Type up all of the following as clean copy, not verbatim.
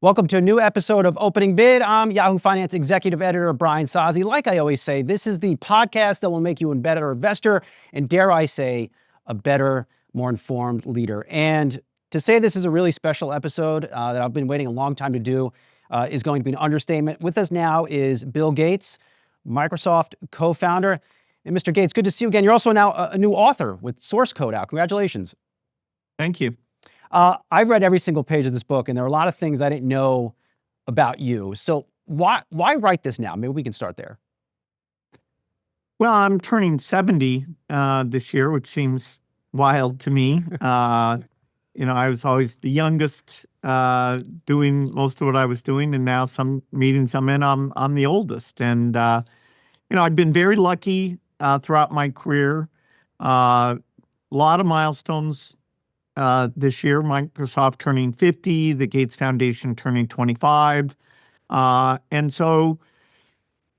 Welcome to a new episode of Opening Bid. I'm Yahoo Finance Executive Editor Brian Sozzi. Like I always say, this is the podcast that will make you a better investor and, dare I say, a better, more informed leader. And to say this is a really special episode that I've been waiting a long time to do is going to be an understatement. With us now is Bill Gates, Microsoft co-founder. And Mr. Gates, good to see you again. You're also now a new author with Source Code out. Congratulations. Thank you. I've read every single page of this book, and there are a lot of things I didn't know about you. So why write this now? Maybe we can start there. Well, I'm turning 70 this year, which seems wild to me. I was always the youngest doing most of what I was doing, and now some meetings I'm in, I'm the oldest. And I've been very lucky throughout my career. A lot of milestones. This year, Microsoft turning 50, the Gates Foundation turning 25. And so,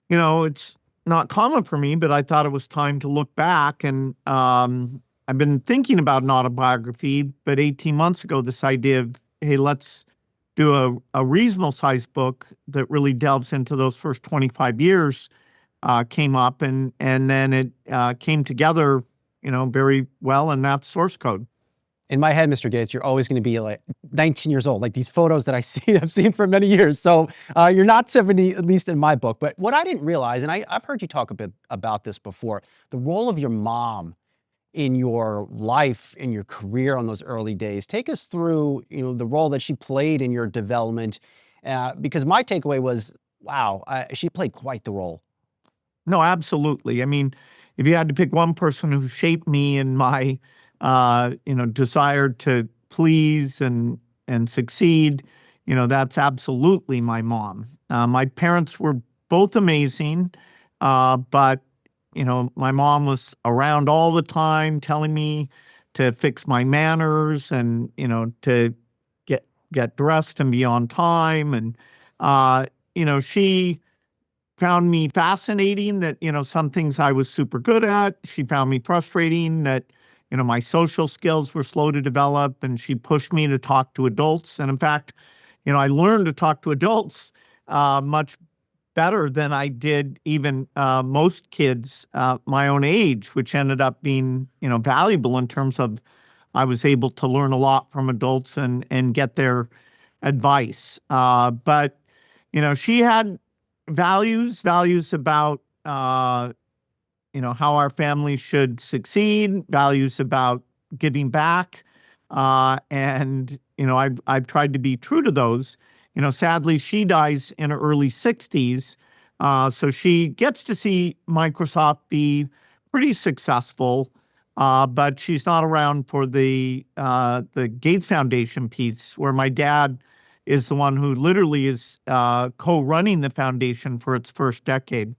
it's not common for me, but I thought it was time to look back. And I've been thinking about an autobiography, but 18 months ago, this idea of, hey, let's do a reasonable sized book that really delves into those first 25 years came up. And then it came together, very well, and that's Source Code. In my head, Mr. Gates, you're always going to be like 19 years old, like these photos that I've seen for many years. So you're not 70, at least in my book. But what I didn't realize, and I've heard you talk a bit about this before, the role of your mom in your life, in your career on those early days. Take us through, the role that she played in your development, because my takeaway was, wow, she played quite the role. No, absolutely. I mean, if you had to pick one person who shaped me in my desire to please and succeed, that's absolutely my mom. My parents were both amazing, but, my mom was around all the time telling me to fix my manners and, to get dressed and be on time. And, she found me fascinating that, some things I was super good at. She found me frustrating that, my social skills were slow to develop, and she pushed me to talk to adults. And in fact, I learned to talk to adults much better than I did even most kids my own age, which ended up being, valuable in terms of I was able to learn a lot from adults and get their advice. But, she had values about how our family should succeed, values about giving back. And I've tried to be true to those. Sadly, she dies in her early 60s. So she gets to see Microsoft be pretty successful, but she's not around for the Gates Foundation piece, where my dad is the one who literally is co-running the foundation for its first decade.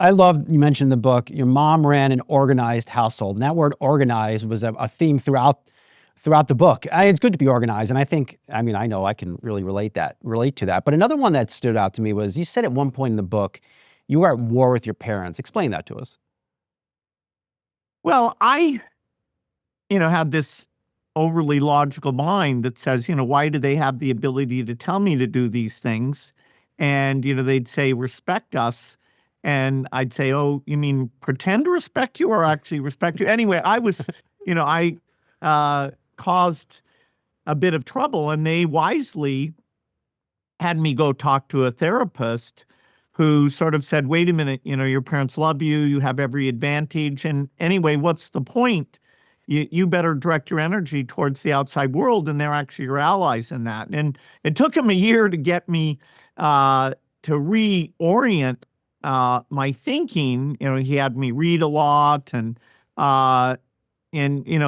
I love you mentioned in the book, your mom ran an organized household. And that word organized was a theme throughout the book. It's good to be organized. And I know I can really relate to that. But another one that stood out to me was you said at one point in the book, you were at war with your parents. Explain that to us. Well, I, had this overly logical mind that says, why do they have the ability to tell me to do these things? And, they'd say, respect us. And I'd say, oh, you mean pretend to respect you or actually respect you? Anyway, I was, I caused a bit of trouble, and they wisely had me go talk to a therapist who sort of said, wait a minute, your parents love you, you have every advantage. And anyway, what's the point? You better direct your energy towards the outside world, and they're actually your allies in that. And it took him a year to get me to reorient my thinking. He had me read a lot, and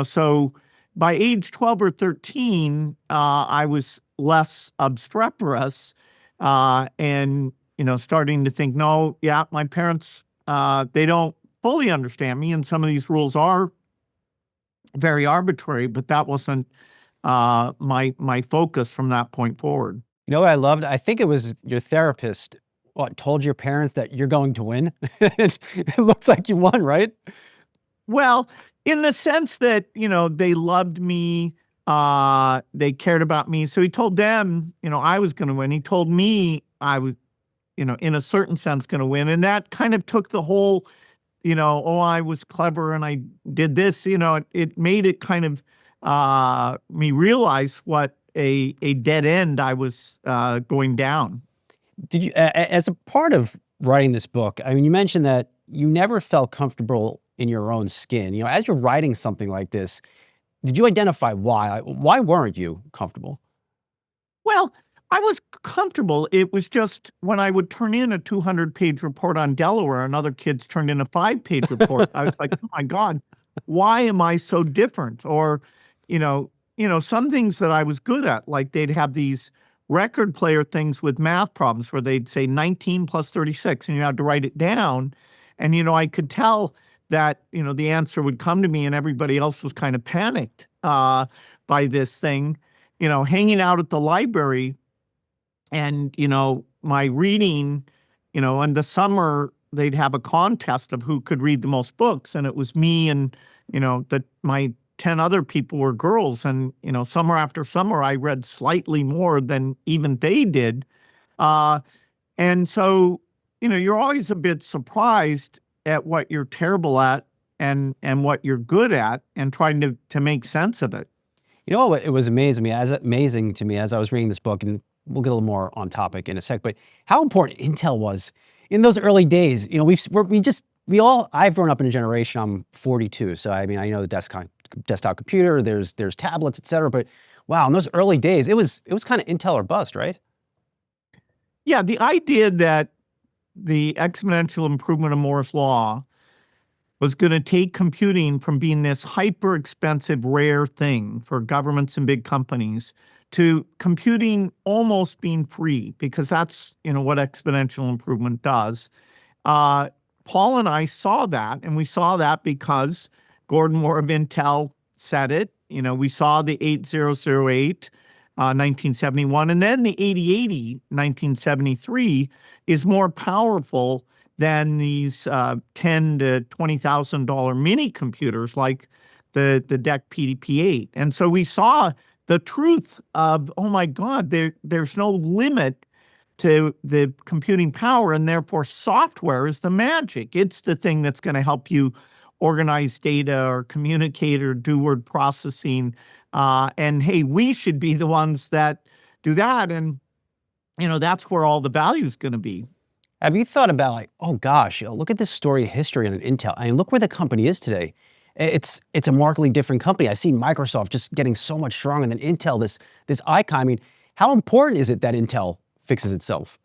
so by age 12 or 13, I was less obstreperous, and starting to think, no, yeah, my parents, they don't fully understand me, and some of these rules are very arbitrary, but that wasn't my focus from that point forward. What I loved? I think it was your therapist told your parents that you're going to win. It looks like you won, right? Well, in the sense that, they loved me They cared about me. So he told them, I was going to win. He told me I was, in a certain sense going to win. And that kind of took the whole, oh, I was clever and I did this, it made it kind of me realize what a dead end I was going down. Did you, as a part of writing this book, I mean, you mentioned that you never felt comfortable in your own skin. As you're writing something like this, did you identify why? Why weren't you comfortable? Well, I was comfortable. It was just when I would turn in a 200-page report on Delaware and other kids turned in a 5-page report, I was like, oh my God, why am I so different? Or, some things that I was good at, like they'd have these record player things with math problems where they'd say 19 plus 36 and you had to write it down. And, I could tell that, the answer would come to me and everybody else was kind of panicked by this thing. Hanging out at the library and, my reading, in the summer, they'd have a contest of who could read the most books. And it was me and, my 10 other people were girls. And, summer after summer, I read slightly more than even they did. And so, you're always a bit surprised at what you're terrible at and what you're good at and trying to make sense of it. It was amazing to me as I was reading this book, and we'll get a little more on topic in a sec, but how important Intel was in those early days. I've grown up in a generation, I'm 42, so I mean, I know the desktop computer, there's tablets, et cetera, but wow, in those early days, it was kind of Intel or bust, right? Yeah, the idea that the exponential improvement of Moore's law was going to take computing from being this hyper expensive, rare thing for governments and big companies to computing almost being free, because that's, what exponential improvement does. Paul and I saw that, and we saw that because Gordon Moore of Intel said it. We saw the 8008, 1971, and then the 8080, 1973, is more powerful than these $10,000 to $20,000 mini computers like the DEC PDP-8. And so we saw the truth of, oh my God, there's no limit to the computing power, and therefore software is the magic. It's the thing that's going to help you organize data or communicate or do word processing. And hey, we should be the ones that do that. And, that's where all the value is going to be. Have you thought about like, oh gosh, look at this story of history on Intel. I mean, look where the company is today. It's a markedly different company. I see Microsoft just getting so much stronger than Intel, this icon. I mean, how important is it that Intel fixes itself?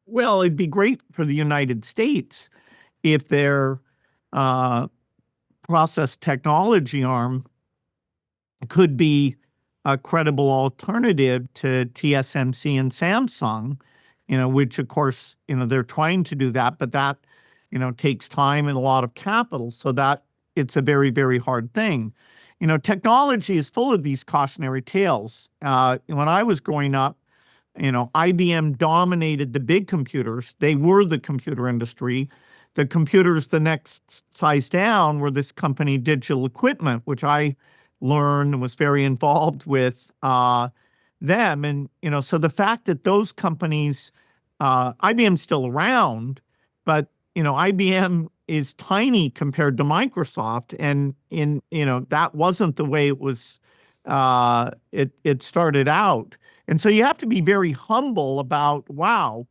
Well, it'd be great for the United States if their process technology arm could be a credible alternative to TSMC and Samsung, which of course, they're trying to do that, but that, takes time and a lot of capital. So that it's a very, very hard thing. Technology is full of these cautionary tales. When I was growing up, IBM dominated the big computers. They were the computer industry. The computers the next size down were this company, Digital Equipment, which I learned and was very involved with them. And, so the fact that those companies, IBM's still around, but, IBM is tiny compared to Microsoft. And that wasn't the way it was, it started out. And so you have to be very humble about, wow,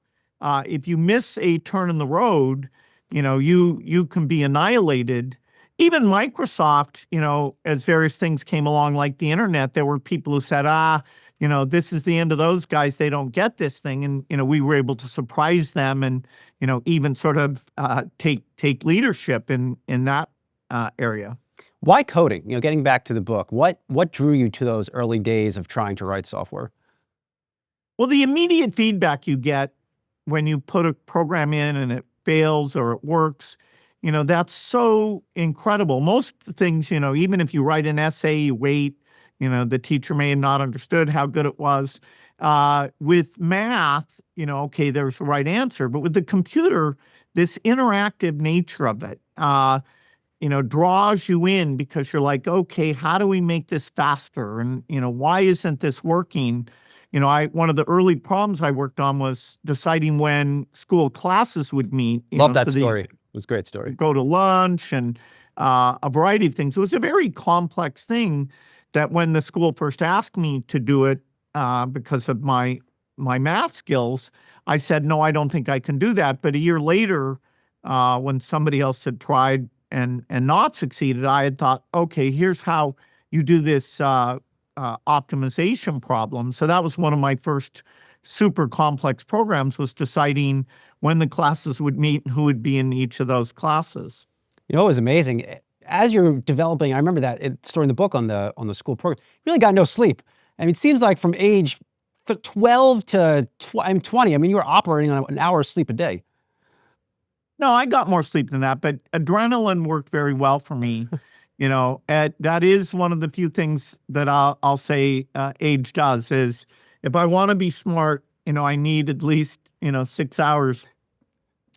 if you miss a turn in the road, you can be annihilated. Even Microsoft, as various things came along, like the internet, there were people who said, this is the end of those guys. They don't get this thing. And, we were able to surprise them and, even sort of take leadership in that area. Why coding? Getting back to the book, what drew you to those early days of trying to write software? Well, the immediate feedback you get when you put a program in and it fails or it works, that's so incredible. Most things, even if you write an essay, you wait, the teacher may have not understood how good it was. With math, okay, there's the right answer. But with the computer, this interactive nature of it, draws you in because you're like, okay, how do we make this faster? And, why isn't this working? One of the early problems I worked on was deciding when school classes would meet, Love that so that you story. It was a great story. could go to lunch and a variety of things. It was a very complex thing that when the school first asked me to do it because of my math skills, I said, no, I don't think I can do that. But a year later, when somebody else had tried and not succeeded, I had thought, okay, here's how you do this optimization problem. So that was one of my first super complex programs, was deciding when the classes would meet and who would be in each of those classes. It was amazing. As you're developing, I remember that story in the book on the school program, you really got no sleep. I mean, it seems like from age 12 to 20, I mean, you were operating on an hour of sleep a day. No, I got more sleep than that, but adrenaline worked very well for me. That is one of the few things that I'll say age does, is if I want to be smart, I need at least, 6 hours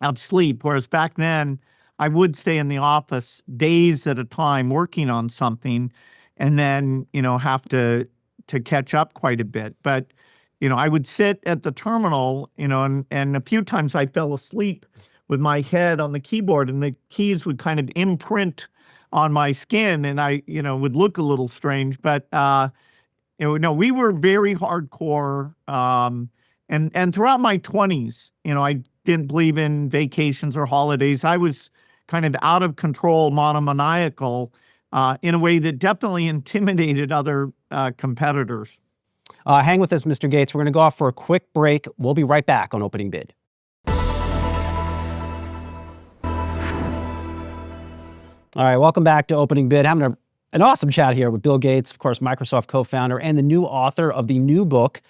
of sleep. Whereas back then I would stay in the office days at a time working on something and then, have to catch up quite a bit. But, I would sit at the terminal, and a few times I fell asleep with my head on the keyboard and the keys would kind of imprint on my skin and I, would look a little strange, but, we were very hardcore. And throughout my 20s, I didn't believe in vacations or holidays. I was kind of out of control, monomaniacal, in a way that definitely intimidated other competitors. Hang with us, Mr. Gates. We're going to go off for a quick break. We'll be right back on Opening Bid. All right, welcome back to Opening Bid. Having an awesome chat here with Bill Gates, of course, Microsoft co-founder and the new author of the new book,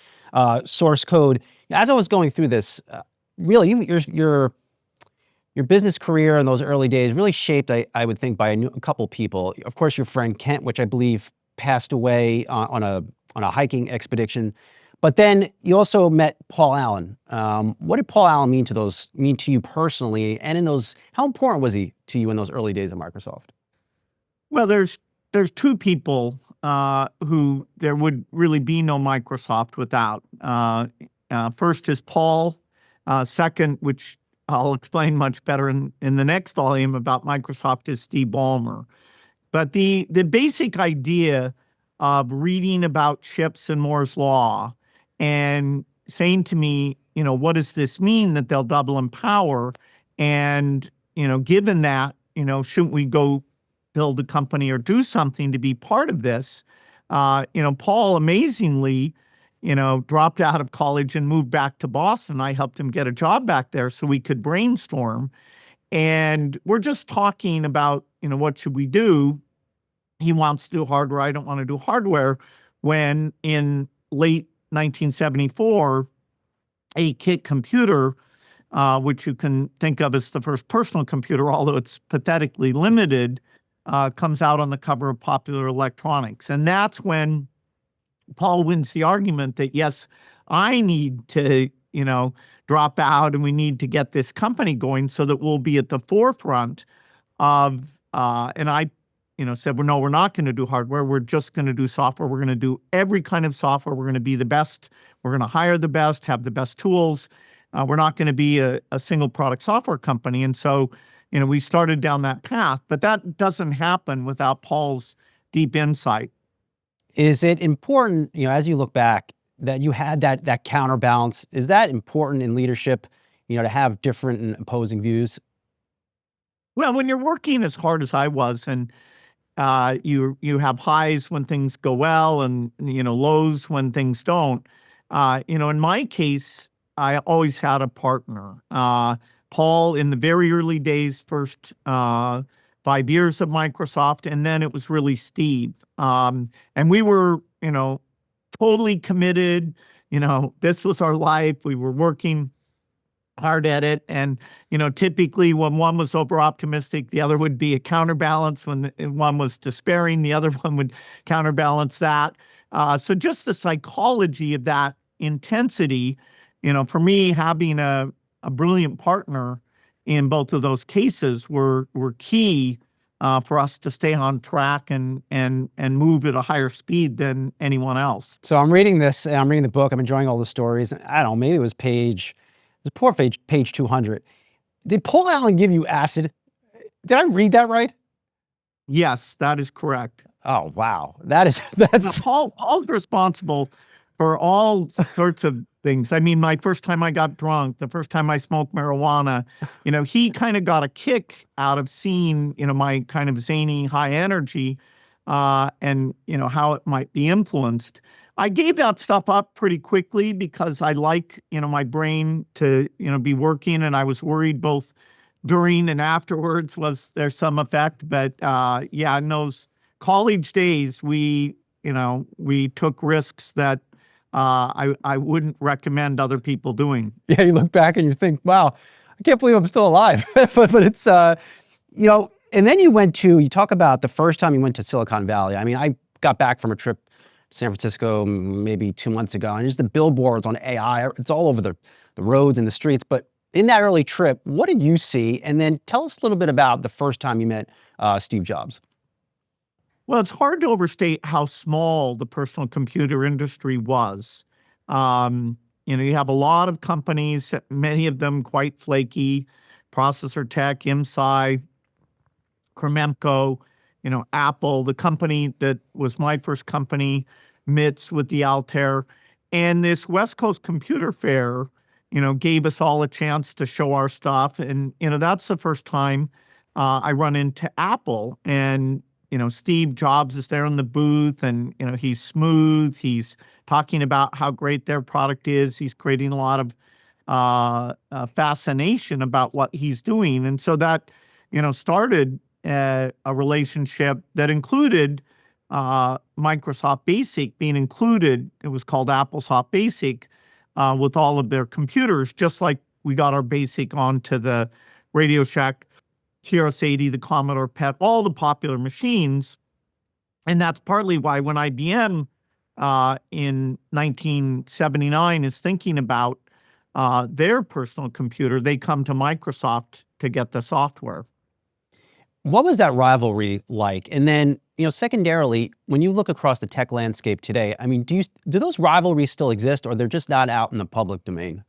Source Code. As I was going through this, really, your business career in those early days really shaped, I would think, by a couple people. Of course, your friend Kent, which I believe passed away on a hiking expedition. But then you also met Paul Allen. What did Paul Allen mean to you personally? And how important was he to you in those early days of Microsoft? Well, there's two people who there would really be no Microsoft without. First is Paul. Second, which I'll explain much better in the next volume about Microsoft, is Steve Ballmer. But the basic idea of reading about chips and Moore's Law and saying to me, what does this mean that they'll double in power? And, given that, shouldn't we go build a company or do something to be part of this? Paul amazingly, dropped out of college and moved back to Boston. I helped him get a job back there so we could brainstorm. And we're just talking about, what should we do? He wants to do hardware. I don't want to do hardware. When in late 1974, a kit computer, which you can think of as the first personal computer, although it's pathetically limited, comes out on the cover of Popular Electronics. And that's when Paul wins the argument that, yes, I need to, drop out and we need to get this company going so that we'll be at the forefront of, and I, said, well, no, we're not going to do hardware. We're just going to do software. We're going to do every kind of software. We're going to be the best. We're going to hire the best, have the best tools. We're not going to be a single product software company. And so, we started down that path, but that doesn't happen without Paul's deep insight. Is it important, as you look back, that you had that counterbalance? Is that important in leadership, to have different and opposing views? Well, when you're working as hard as I was, and you have highs when things go well, and lows when things don't. In my case, I always had a partner. Paul, in the very early days, first 5 years of Microsoft, and then it was really Steve. And we were, totally committed. This was our life. We were working hard at it. And, typically when one was over optimistic, the other would be a counterbalance. When one was despairing, the other one would counterbalance that. So just the psychology of that intensity, for me, having a brilliant partner in both of those cases were key for us to stay on track and move at a higher speed than anyone else. So I'm reading this, and I'm reading the book. I'm enjoying all the stories. And I don't know, maybe it was page 200. Did Paul Allen give you acid? Did I read that right? Yes, that is correct. Oh, wow. That's Paul's responsible for all sorts of things. I mean, my first time I got drunk, the first time I smoked marijuana, he kind of got a kick out of seeing, my kind of zany high energy, and, how it might be influenced. I gave that stuff up pretty quickly because I like, my brain to, be working, and I was worried both during and afterwards was there some effect. But yeah, in those college days, we took risks that I wouldn't recommend other people doing. Yeah, you look back and you think, wow, I can't believe I'm still alive. but it's, and then you talk about the first time you went to Silicon Valley. I mean, I got back from a trip to San Francisco maybe 2 months ago, and just the billboards on AI, it's all over the roads and the streets. But in that early trip, what did you see? And then tell us a little bit about the first time you met Steve Jobs. Well, it's hard to overstate how small the personal computer industry was. You have a lot of companies, many of them quite flaky, Processor Tech, IMSI, Krememco, Apple, the company that was my first company, MITS with the Altair. And this West Coast Computer Fair, gave us all a chance to show our stuff. And, that's the first time I run into Apple. And, Steve Jobs is there in the booth, and, he's smooth. He's talking about how great their product is. He's creating a lot of fascination about what he's doing. And so that, started a relationship that included Microsoft Basic being included. It was called AppleSoft Basic with all of their computers, just like we got our Basic onto the Radio Shack, TRS-80, the Commodore PET, all the popular machines. And that's partly why when IBM in 1979 is thinking about their personal computer, they come to Microsoft to get the software. What was that rivalry like? And then, secondarily, when you look across the tech landscape today, I mean, do those rivalries still exist, or they're just not out in the public domain?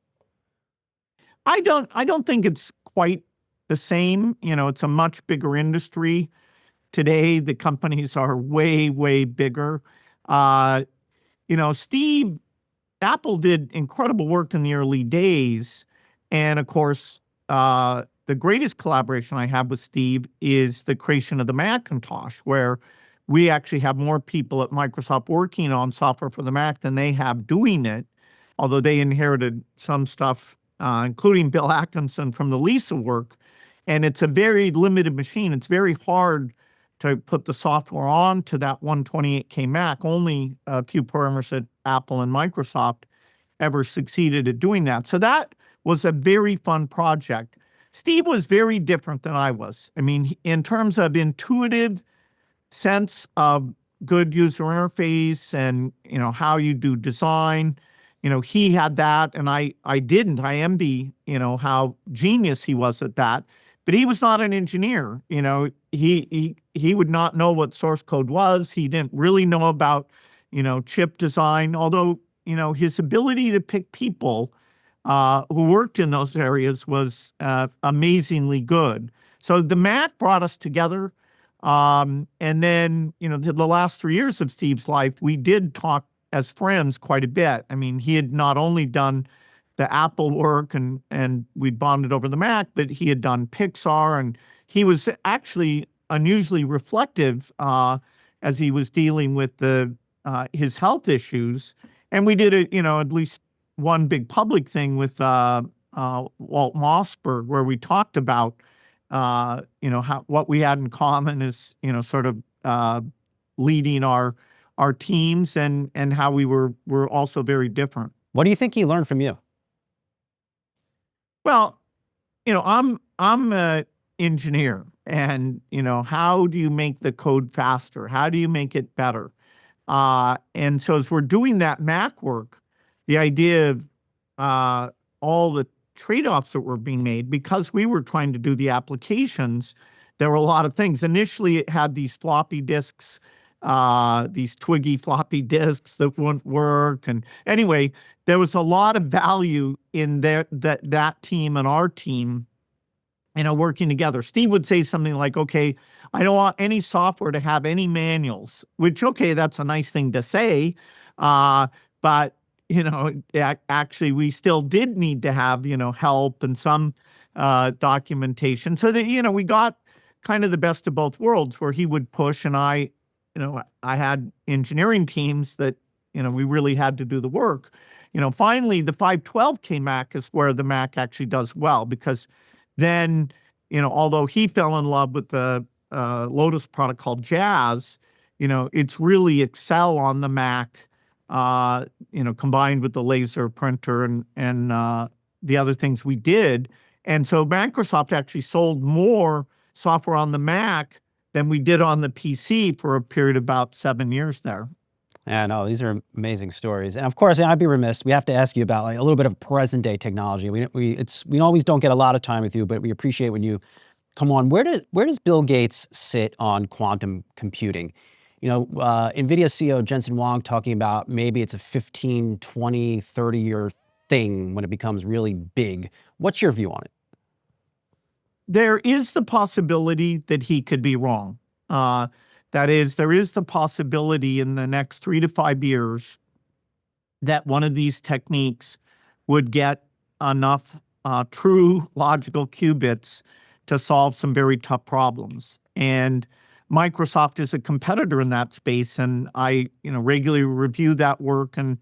I don't think it's quite the same. It's a much bigger industry today. The companies are way, way bigger. Steve, Apple did incredible work in the early days. And of course, the greatest collaboration I have with Steve is the creation of the Macintosh, where we actually have more people at Microsoft working on software for the Mac than they have doing it, although they inherited some stuff, including Bill Atkinson from the Lisa work. And it's a very limited machine. It's very hard to put the software on to that 128K Mac. Only a few programmers at Apple and Microsoft ever succeeded at doing that. So that was a very fun project. Steve was very different than I was. I mean, in terms of intuitive sense of good user interface and, how you do design, he had that and I didn't. I envy, how genius he was at that. But he was not an engineer. He would not know what source code was. He didn't really know about, chip design, although, his ability to pick people who worked in those areas was amazingly good. So the Mac brought us together. And then, the last 3 years of Steve's life, we did talk as friends quite a bit. I mean, he had not only done the Apple work and we bonded over the Mac, but he had done Pixar, and he was actually unusually reflective as he was dealing with his health issues. And we did at least one big public thing with Walt Mossberg, where we talked about what we had in common is sort of leading our teams and how we were also very different. What do you think he learned from you? Well, I'm an engineer, and how do you make the code faster? How do you make it better? And so as we're doing that Mac work, the idea of all the trade-offs that were being made, because we were trying to do the applications there were a lot of things. Initially, it had these floppy disks, these twiggy floppy disks that wouldn't work. And anyway, there was a lot of value in that team and our team, working together. Steve would say something like, okay, I don't want any software to have any manuals, which, okay, that's a nice thing to say. But, actually we still did need to have, help and some documentation so that, we got kind of the best of both worlds where he would push and I had engineering teams that, we really had to do the work. Finally, the 512K Mac is where the Mac actually does well because then, although he fell in love with the Lotus product called Jazz, it's really Excel on the Mac, combined with the laser printer and the other things we did. And so Microsoft actually sold more software on the Mac than we did on the PC for a period of about 7 years there. Yeah, no, these are amazing stories. And of course, I'd be remiss. We have to ask you about like a little bit of present day technology. We always don't get a lot of time with you, but we appreciate when you come on. Where does Bill Gates sit on quantum computing? Nvidia CEO Jensen Huang talking about maybe it's a 15, 20, 30-year thing when it becomes really big. What's your view on it? There is the possibility that he could be wrong. That is, there is the possibility in the next 3 to 5 years that one of these techniques would get enough true logical qubits to solve some very tough problems. And Microsoft is a competitor in that space, and I, regularly review that work, and,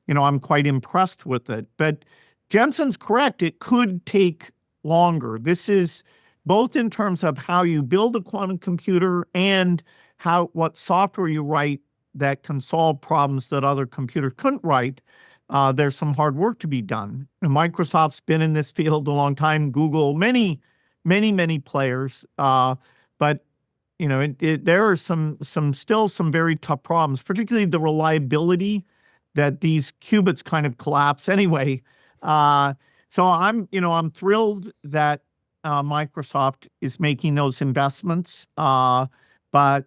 I'm quite impressed with it. But Jensen's correct; it could take longer. This is both in terms of how you build a quantum computer and what software you write that can solve problems that other computers couldn't write. There's some hard work to be done. And Microsoft's been in this field a long time. Google, many players. But there are still some very tough problems, particularly the reliability that these qubits kind of collapse anyway. So I'm thrilled that Microsoft is making those investments. But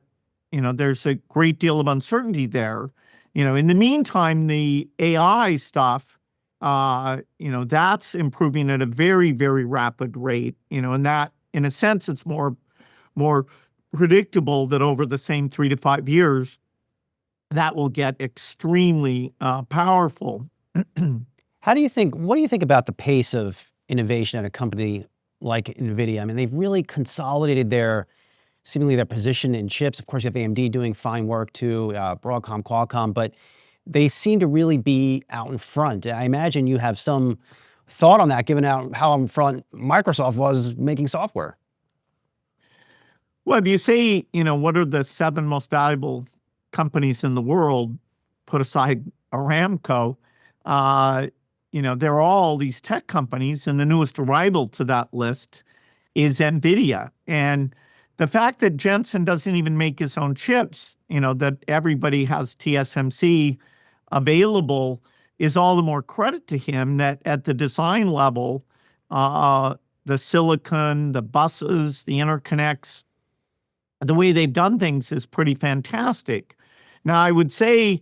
there's a great deal of uncertainty there. In the meantime, the AI stuff, that's improving at a very, very rapid rate. And that, in a sense, it's more predictable that over the same 3 to 5 years, that will get extremely powerful. What do you think about the pace of innovation at a company like Nvidia? I mean, they've really consolidated seemingly their position in chips. Of course, you have AMD doing fine work too, Broadcom, Qualcomm, but they seem to really be out in front. I imagine you have some thought on that, given how in front Microsoft was making software. Well, if you say, what are the 7 most valuable companies in the world, put aside Aramco, there are all these tech companies, and the newest arrival to that list is Nvidia. And the fact that Jensen doesn't even make his own chips, that everybody has TSMC available, is all the more credit to him that at the design level, the silicon, the buses, the interconnects, the way they've done things is pretty fantastic. Now, I would say,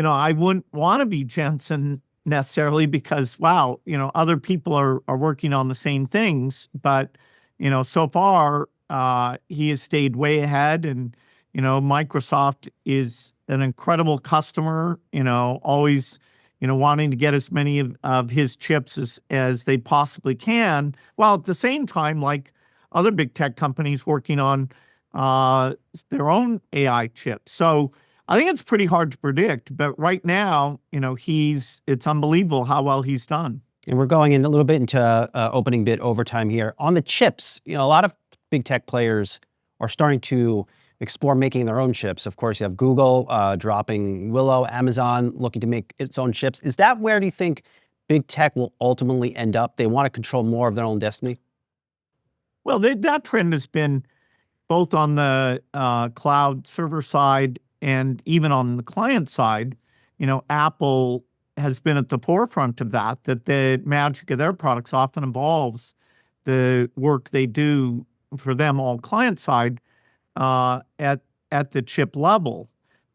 I wouldn't want to be Jensen necessarily because, wow, other people are working on the same things. But, so far, he has stayed way ahead. And, Microsoft is an incredible customer, always, wanting to get as many of his chips as they possibly can, while at the same time, like other big tech companies working on their own AI chips. So I think it's pretty hard to predict, but right now, it's unbelievable how well he's done. And we're going in a little bit into opening bit overtime here. On the chips, a lot of big tech players are starting to explore making their own chips. Of course, you have Google dropping Willow, Amazon looking to make its own chips. Is that where do you think big tech will ultimately end up? They want to control more of their own destiny? Well, that trend has been both on the cloud server side and even on the client side. Apple has been at the forefront of that the magic of their products often involves the work they do for them all client side at the chip level.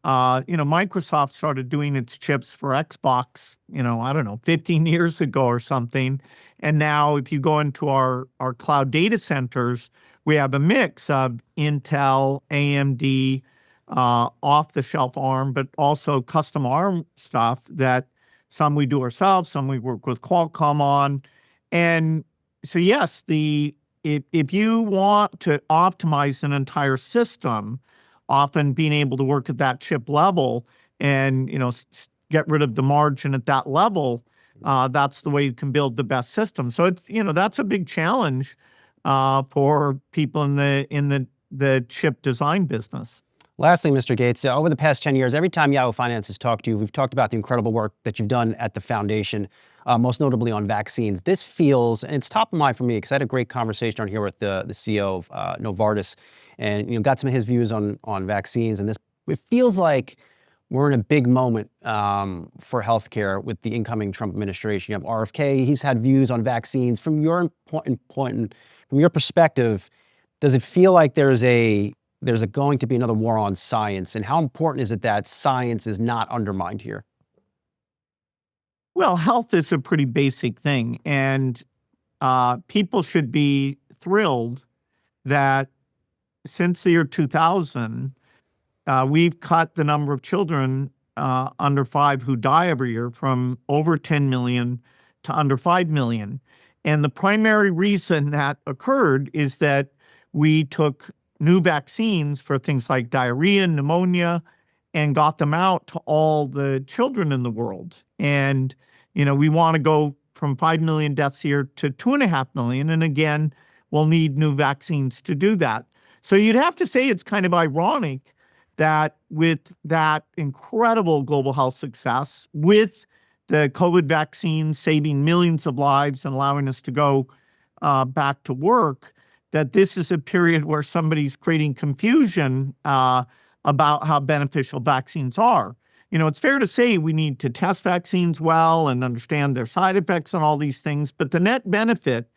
Microsoft started doing its chips for Xbox, I don't know, 15 years ago or something. And now if you go into our cloud data centers, we have a mix of Intel, AMD, off-the-shelf ARM, but also custom ARM stuff that some we do ourselves, some we work with Qualcomm on. And so yes, if you want to optimize an entire system, often being able to work at that chip level and get rid of the margin at that level, that's the way you can build the best system. So it's that's a big challenge for people in the chip design business. Lastly, Mr. Gates, over the past 10 years, every time Yahoo Finance has talked to you, we've talked about the incredible work that you've done at the foundation, most notably on vaccines. This feels, and it's top of mind for me because I had a great conversation on here with the CEO of Novartis, and got some of his views on vaccines. And it feels like we're in a big moment for healthcare with the incoming Trump administration. You have RFK; he's had views on vaccines. From your from your perspective, does it feel like there's going to be another war on science? And how important is it that science is not undermined here? Well, health is a pretty basic thing, and people should be thrilled that since the year 2000, we've cut the number of children under 5 who die every year from over 10 million to under 5 million. And the primary reason that occurred is that we took new vaccines for things like diarrhea and pneumonia and got them out to all the children in the world. And, we want to go from 5 million deaths a year to 2.5 million. And again, we'll need new vaccines to do that. So you'd have to say it's kind of ironic that with that incredible global health success, with the COVID vaccine saving millions of lives and allowing us to go back to work, that this is a period where somebody's creating confusion about how beneficial vaccines are. It's fair to say we need to test vaccines well and understand their side effects and all these things, but the net benefit,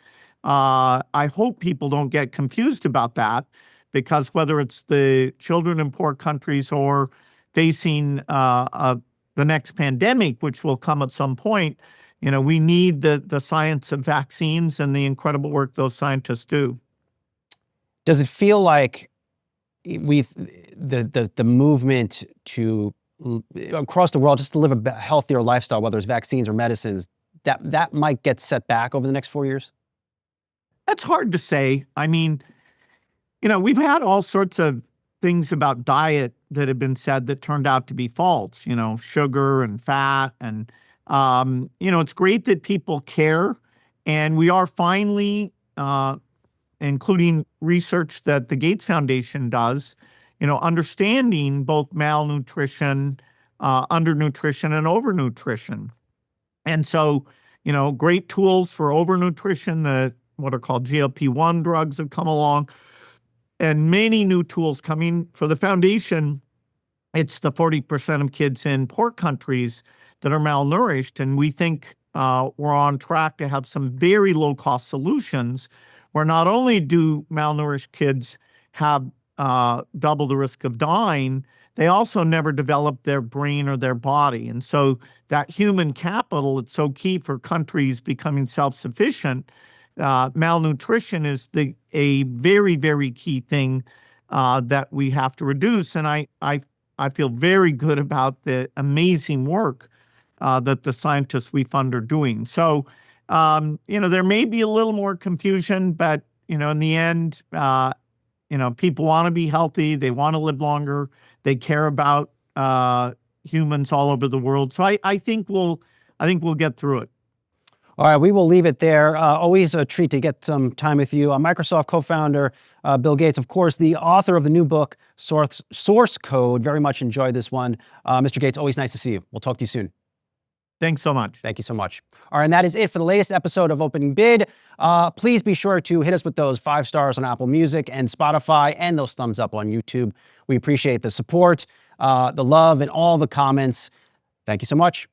I hope people don't get confused about that, because whether it's the children in poor countries or facing the next pandemic, which will come at some point, we need the science of vaccines and the incredible work those scientists do. Does it feel like the movement to across the world just to live a healthier lifestyle, whether it's vaccines or medicines, that might get set back over the next 4 years? That's hard to say. I mean, we've had all sorts of things about diet that have been said that turned out to be false, sugar and fat. And, it's great that people care. And we are finally, including research that the Gates Foundation does, understanding both malnutrition, undernutrition, and overnutrition. And so, great tools for overnutrition, what are called GLP-1 drugs have come along, and many new tools coming. For the foundation, it's the 40% of kids in poor countries that are malnourished. And we think we're on track to have some very low-cost solutions where not only do malnourished kids have double the risk of dying, they also never develop their brain or their body. And so that human capital, it's so key for countries becoming self-sufficient. Malnutrition is a very, very key thing that we have to reduce. And I feel very good about the amazing work that the scientists we fund are doing. So, there may be a little more confusion, but, in the end, people want to be healthy. They want to live longer. They care about humans all over the world. So I think we'll get through it. All right, we will leave it there. Always a treat to get some time with you. Microsoft co-founder Bill Gates, of course, the author of the new book, Source Code. Very much enjoyed this one. Mr. Gates, always nice to see you. We'll talk to you soon. Thanks so much. Thank you so much. All right, and that is it for the latest episode of Opening Bid. Please be sure to hit us with those 5 stars on Apple Music and Spotify and those thumbs up on YouTube. We appreciate the support, the love, and all the comments. Thank you so much.